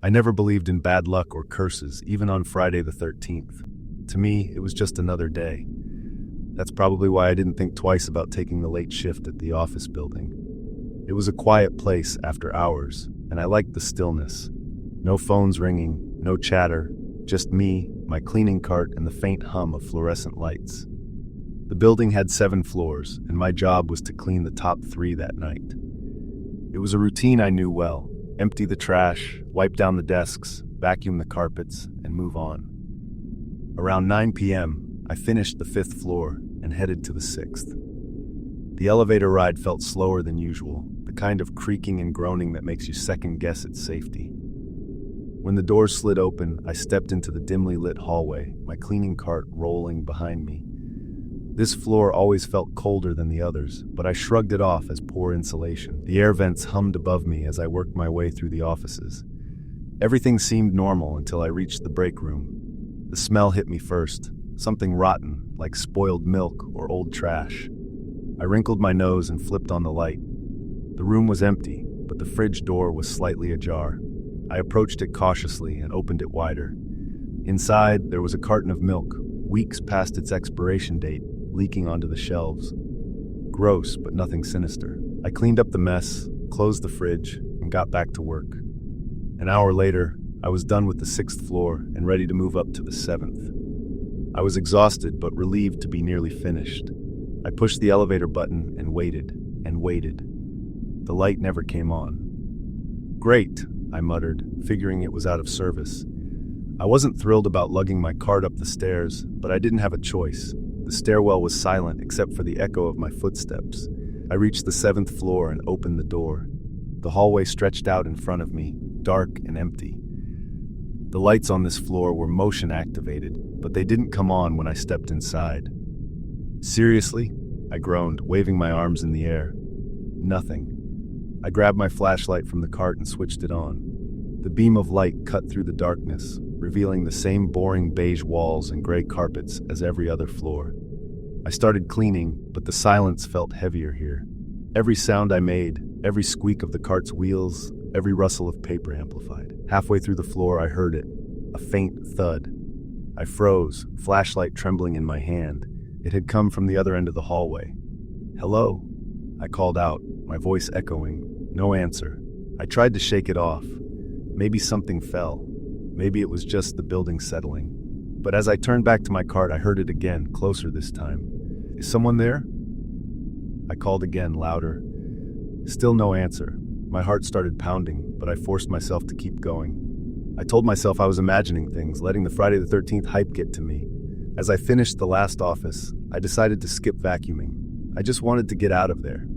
I never believed in bad luck or curses, even on Friday the 13th. To me, it was just another day. That's probably why I didn't think twice about taking the late shift at the office building. It was a quiet place after hours, and I liked the stillness. No phones ringing, no chatter, just me, my cleaning cart, and the faint hum of fluorescent lights. The building had 7 floors, and my job was to clean the top 3 that night. It was a routine I knew well: empty the trash, wipe down the desks, vacuum the carpets, and move on. Around 9 p.m., I finished the 5th floor and headed to the 6th. The elevator ride felt slower than usual, the kind of creaking and groaning that makes you second-guess its safety. When the doors slid open, I stepped into the dimly lit hallway, my cleaning cart rolling behind me. This floor always felt colder than the others, but I shrugged it off as poor insulation. The air vents hummed above me as I worked my way through the offices. Everything seemed normal until I reached the break room. The smell hit me first, something rotten, like spoiled milk or old trash. I wrinkled my nose and flipped on the light. The room was empty, but the fridge door was slightly ajar. I approached it cautiously and opened it wider. Inside, there was a carton of milk, weeks past its expiration date, leaking onto the shelves. Gross, but nothing sinister. I cleaned up the mess, closed the fridge, and got back to work. An hour later, I was done with the 6th floor and ready to move up to the 7th. I was exhausted but relieved to be nearly finished. I pushed the elevator button and waited, and waited. The light never came on. "Great," I muttered, figuring it was out of service. I wasn't thrilled about lugging my cart up the stairs, but I didn't have a choice. The stairwell was silent except for the echo of my footsteps. I reached the 7th floor and opened the door. The hallway stretched out in front of me, dark and empty. The lights on this floor were motion activated, but they didn't come on when I stepped inside. "Seriously?" I groaned, waving my arms in the air. Nothing. I grabbed my flashlight from the cart and switched it on. The beam of light cut through the darkness, revealing the same boring beige walls and gray carpets as every other floor. I started cleaning, but the silence felt heavier here. Every sound I made, every squeak of the cart's wheels, every rustle of paper amplified. Halfway through the floor, I heard it, a faint thud. I froze, flashlight trembling in my hand. It had come from the other end of the hallway. "Hello?" I called out, my voice echoing. No answer. I tried to shake it off. Maybe something fell. Maybe it was just the building settling. But as I turned back to my cart, I heard it again, closer this time. "Is someone there?" I called again, louder. Still no answer. My heart started pounding, but I forced myself to keep going. I told myself I was imagining things, letting the Friday the 13th hype get to me. As I finished the last office, I decided to skip vacuuming. I just wanted to get out of there.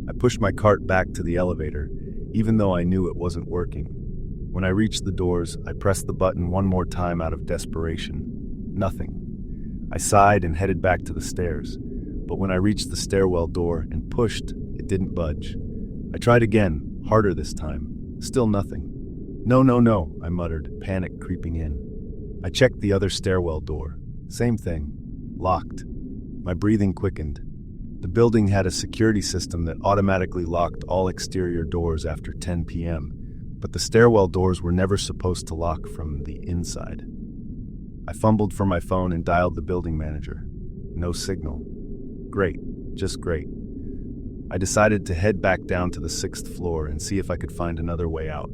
I pushed my cart back to the elevator, even though I knew it wasn't working. When I reached the doors, I pressed the button one more time out of desperation. Nothing. I sighed and headed back to the stairs, but when I reached the stairwell door and pushed, it didn't budge. I tried again, harder this time. Still nothing. "No, no, no," I muttered, panic creeping in. I checked the other stairwell door. Same thing. Locked. My breathing quickened. The building had a security system that automatically locked all exterior doors after 10 p.m., but the stairwell doors were never supposed to lock from the inside. I fumbled for my phone and dialed the building manager. No signal. Great. Just great. I decided to head back down to the 6th floor and see if I could find another way out.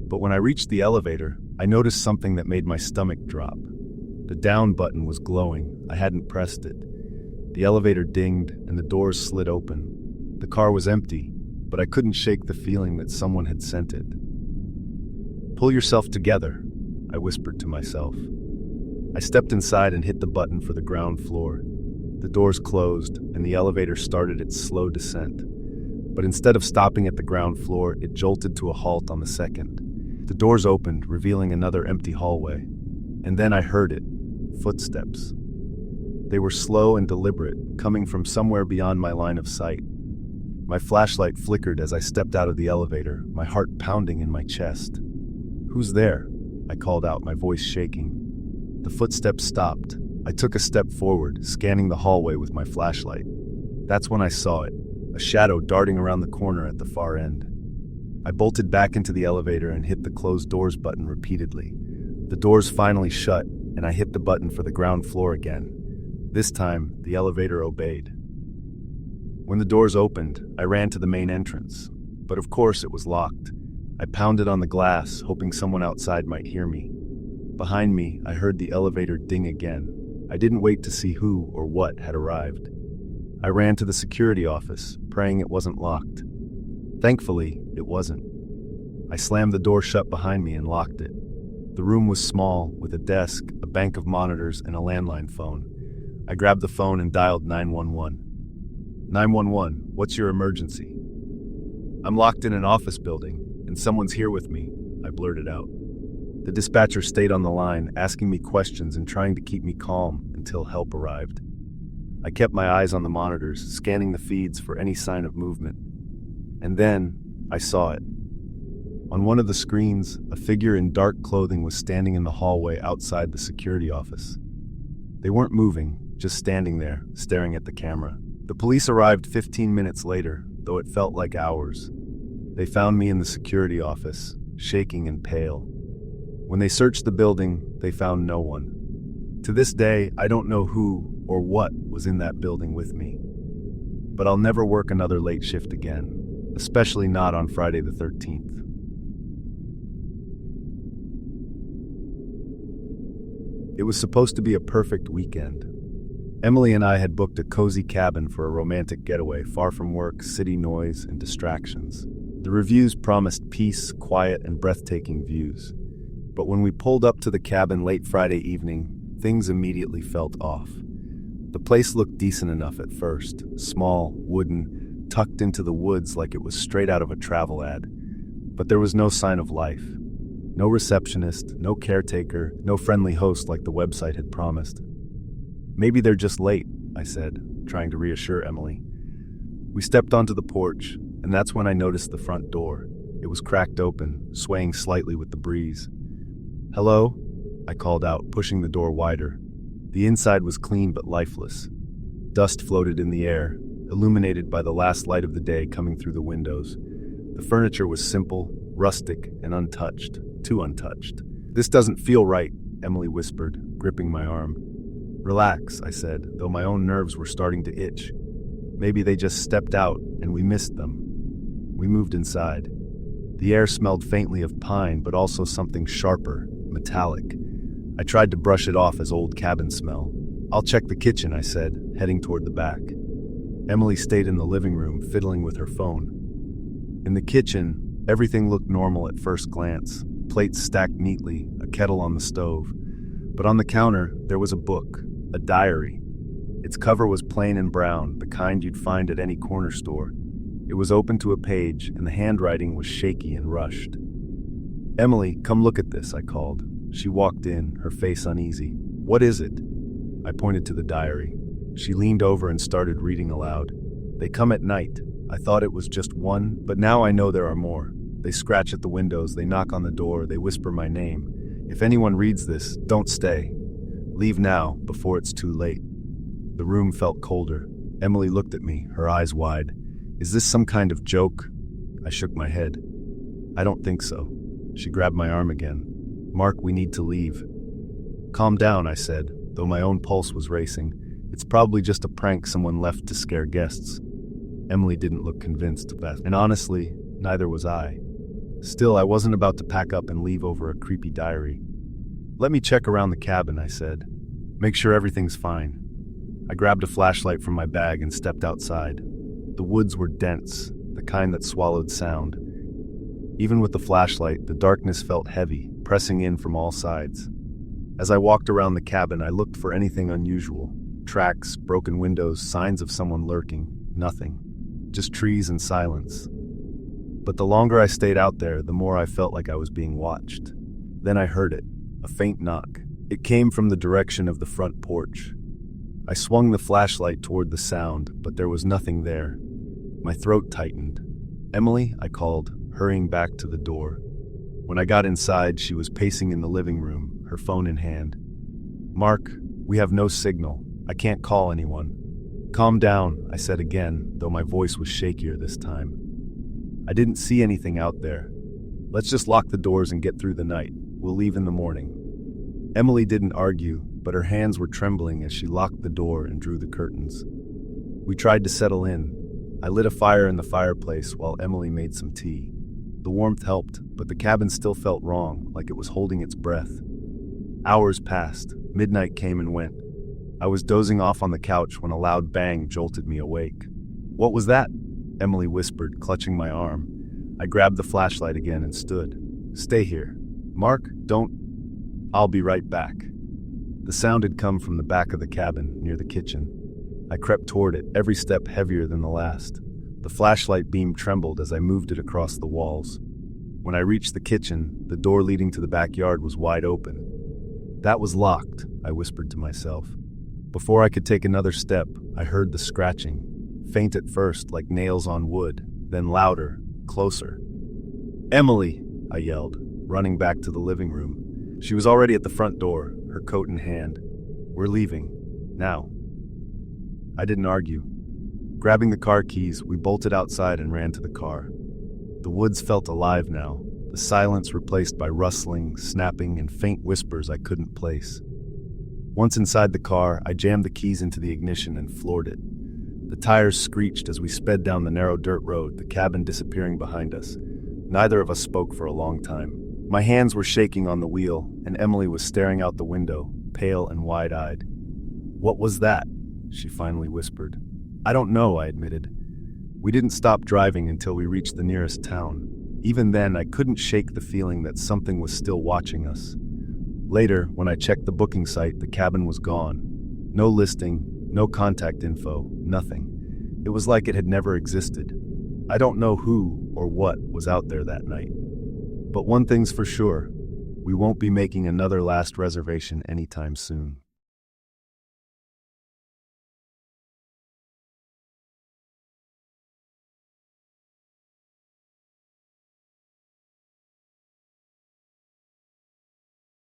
But when I reached the elevator, I noticed something that made my stomach drop. The down button was glowing. I hadn't pressed it. The elevator dinged and the doors slid open. The car was empty, but I couldn't shake the feeling that someone had sent it. "Pull yourself together," I whispered to myself. I stepped inside and hit the button for the ground floor. The doors closed and the elevator started its slow descent. But instead of stopping at the ground floor, it jolted to a halt on the 2nd. The doors opened, revealing another empty hallway. And then I heard it. Footsteps. They were slow and deliberate, coming from somewhere beyond my line of sight. My flashlight flickered as I stepped out of the elevator, my heart pounding in my chest. "Who's there?" I called out, my voice shaking. The footsteps stopped. I took a step forward, scanning the hallway with my flashlight. That's when I saw it, a shadow darting around the corner at the far end. I bolted back into the elevator and hit the close doors button repeatedly. The doors finally shut, and I hit the button for the ground floor again. This time, the elevator obeyed. When the doors opened, I ran to the main entrance, but of course it was locked. I pounded on the glass, hoping someone outside might hear me. Behind me, I heard the elevator ding again. I didn't wait to see who or what had arrived. I ran to the security office, praying it wasn't locked. Thankfully, it wasn't. I slammed the door shut behind me and locked it. The room was small, with a desk, a bank of monitors, and a landline phone. I grabbed the phone and dialed 911. 911, what's your emergency? I'm locked in an office building, and someone's here with me, I blurted out. The dispatcher stayed on the line, asking me questions and trying to keep me calm until help arrived. I kept my eyes on the monitors, scanning the feeds for any sign of movement. And then, I saw it. On one of the screens, a figure in dark clothing was standing in the hallway outside the security office. They weren't moving, just standing there, staring at the camera. The police arrived 15 minutes later, though it felt like hours. They found me in the security office, shaking and pale. When they searched the building, they found no one. To this day, I don't know who or what was in that building with me. But I'll never work another late shift again, especially not on Friday the 13th. It was supposed to be a perfect weekend. Emily and I had booked a cozy cabin for a romantic getaway far from work, city noise, and distractions. The reviews promised peace, quiet, and breathtaking views. But when we pulled up to the cabin late Friday evening, things immediately felt off. The place looked decent enough at first, small, wooden, tucked into the woods like it was straight out of a travel ad. But there was no sign of life. No receptionist, no caretaker, no friendly host like the website had promised. Maybe they're just late, I said, trying to reassure Emily. We stepped onto the porch, and that's when I noticed the front door. It was cracked open, swaying slightly with the breeze. "Hello?" I called out, pushing the door wider. The inside was clean but lifeless. Dust floated in the air, illuminated by the last light of the day coming through the windows. The furniture was simple, rustic, and untouched. Too untouched. "This doesn't feel right," Emily whispered, gripping my arm. "Relax," I said, though my own nerves were starting to itch. Maybe they just stepped out and we missed them. We moved inside. The air smelled faintly of pine, but also something sharper, metallic. I tried to brush it off as old cabin smell. "I'll check the kitchen," I said, heading toward the back. Emily stayed in the living room, fiddling with her phone. In the kitchen, everything looked normal at first glance. Plates stacked neatly, a kettle on the stove. But on the counter, there was a book, a diary. Its cover was plain and brown, the kind you'd find at any corner store. It was open to a page, and the handwriting was shaky and rushed. "Emily, come look at this," I called. She walked in, her face uneasy. "What is it?" I pointed to the diary. She leaned over and started reading aloud. "They come at night. I thought it was just one, but now I know there are more. They scratch at the windows, they knock on the door, they whisper my name. If anyone reads this, don't stay. Leave now, before it's too late." The room felt colder. Emily looked at me, her eyes wide. "Is this some kind of joke?" I shook my head. "I don't think so." She grabbed my arm again. "Mark, we need to leave." "Calm down," I said, though my own pulse was racing. "It's probably just a prank someone left to scare guests." Emily didn't look convinced, and honestly, neither was I. Still, I wasn't about to pack up and leave over a creepy diary. "Let me check around the cabin," I said. "Make sure everything's fine." I grabbed a flashlight from my bag and stepped outside. The woods were dense, the kind that swallowed sound. Even with the flashlight, the darkness felt heavy, pressing in from all sides. As I walked around the cabin, I looked for anything unusual. Tracks, broken windows, signs of someone lurking. Nothing. Just trees and silence. But the longer I stayed out there, the more I felt like I was being watched. Then I heard it, a faint knock. It came from the direction of the front porch. I swung the flashlight toward the sound, but there was nothing there. My throat tightened. "Emily," I called, hurrying back to the door. When I got inside, she was pacing in the living room, her phone in hand. "Mark, we have no signal. I can't call anyone." "Calm down," I said again, though my voice was shakier this time. I didn't see anything out there. Let's just lock the doors and get through the night. We'll leave in the morning. Emily didn't argue, but her hands were trembling as she locked the door and drew the curtains. We tried to settle in. I lit a fire in the fireplace while Emily made some tea. The warmth helped, but the cabin still felt wrong, like it was holding its breath. Hours passed. Midnight came and went. I was dozing off on the couch when a loud bang jolted me awake. "What was that?" Emily whispered, clutching my arm. I grabbed the flashlight again and stood. "Stay here. Mark, don't..." "I'll be right back." The sound had come from the back of the cabin, near the kitchen. I crept toward it, every step heavier than the last. The flashlight beam trembled as I moved it across the walls. When I reached the kitchen, the door leading to the backyard was wide open. "That was locked," I whispered to myself. Before I could take another step, I heard the scratching. Faint at first, like nails on wood, then louder, closer. "Emily!" I yelled, running back to the living room. She was already at the front door, her coat in hand. "We're leaving. Now." I didn't argue. Grabbing the car keys, we bolted outside and ran to the car. The woods felt alive now, the silence replaced by rustling, snapping, and faint whispers I couldn't place. Once inside the car, I jammed the keys into the ignition and floored it. The tires screeched as we sped down the narrow dirt road, the cabin disappearing behind us. Neither of us spoke for a long time. My hands were shaking on the wheel, and Emily was staring out the window, pale and wide-eyed. "What was that?" she finally whispered. "I don't know," I admitted. We didn't stop driving until we reached the nearest town. Even then, I couldn't shake the feeling that something was still watching us. Later, when I checked the booking site, the cabin was gone. No listing, no contact info, nothing. It was like it had never existed. I don't know who or what was out there that night. But one thing's for sure, we won't be making another last reservation anytime soon.